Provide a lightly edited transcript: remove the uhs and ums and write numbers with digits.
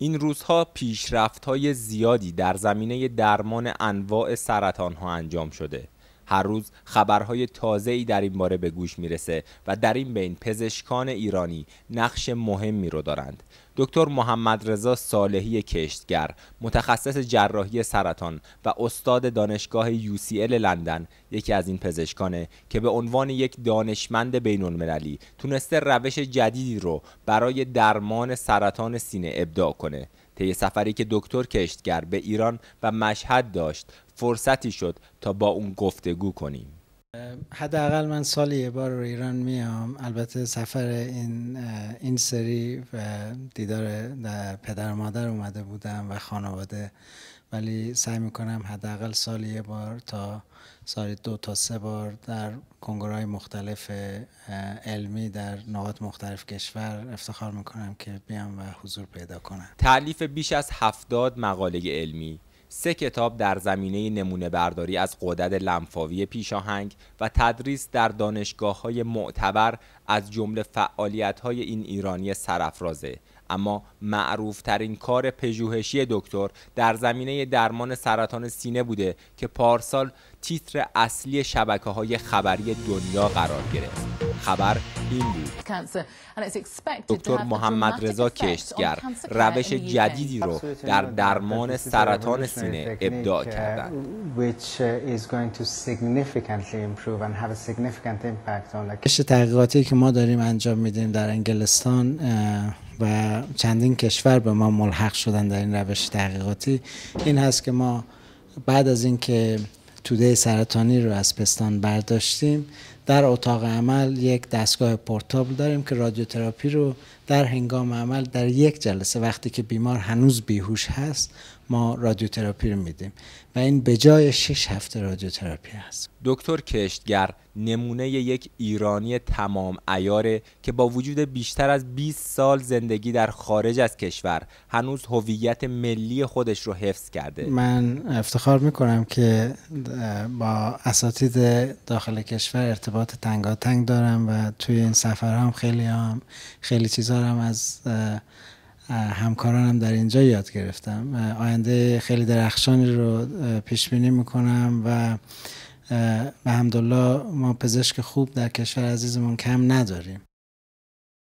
این روزها پیشرفت‌های زیادی در زمینه درمان انواع سرطان‌ها انجام شده. هر روز خبرهای تازه‌ای در این باره به گوش میرسه و در این بین پزشکان ایرانی نقش مهمی رو دارند. دکتر محمدرضا صالحی کشتگر، متخصص جراحی سرطان و استاد دانشگاه UCL لندن، یکی از این پزشکانه که به عنوان یک دانشمند بین‌المللی تونسته روش جدیدی رو برای درمان سرطان سینه ابداع کنه. طی سفری که دکتر کشتگر به ایران و مشهد داشت، فرصتی شد تا با اون گفتگو کنیم. حداقل من سالی یه بار رو ایران میام. البته سفر این سری و دیدار پدر و مادر اومده بودم و خانواده، ولی سعی میکنم حداقل سالی یه بار تا سالی 2 تا 3 بار در کنگره‌های مختلف علمی در نقاط مختلف کشور افتخار میکنم که بیام و حضور پیدا کنم. تألیف بیش از 70 مقاله علمی، 3 کتاب در زمینه نمونه برداری از غدد لنفاوی پیشاهنگ و تدریس در دانشگاه‌های معتبر از جمله فعالیت‌های این ایرانی سرافرازه. اما معروف ترین کار پژوهشی دکتر در زمینه درمان سرطان سینه بوده که پارسال تیتر اصلی شبکه‌های خبری دنیا قرار گرفت. خبر این بود: دکتر محمدرضا کشتگر روش جدیدی رو در درمان سرطان سینه ابداع کردند. رشته تحقیقاتی که ما داریم انجام میدیم در انگلستان و چندین کشور به ما ملحق شدن در این روش تحقیقاتی این هست که ما بعد از اینکه توده سرطانی رو از پستان برداشتیم، در اتاق عمل یک دستگاه پورتابل داریم که رادیوتراپی رو در هنگام عمل در یک جلسه، وقتی که بیمار هنوز بیهوش هست، ما رادیوتراپی رو میدیم و این به جای 6 هفته رادیوتراپی هست. دکتر کشتگر نمونه یک ایرانی تمام عیاره که با وجود بیشتر از 20 سال زندگی در خارج از کشور هنوز هویت ملی خودش رو حفظ کرده. من افتخار میکنم که با اساتید داخل کشور ارتباط تنگاتنگ دارم و توی این سفرها هم خیلی چیزا هم از همکارانم در اینجا یاد گرفتم. آینده خیلی درخشانی رو پیش بینی میکنم و الحمدلله ما پزشک خوب در کشور عزیزمون کم نداریم.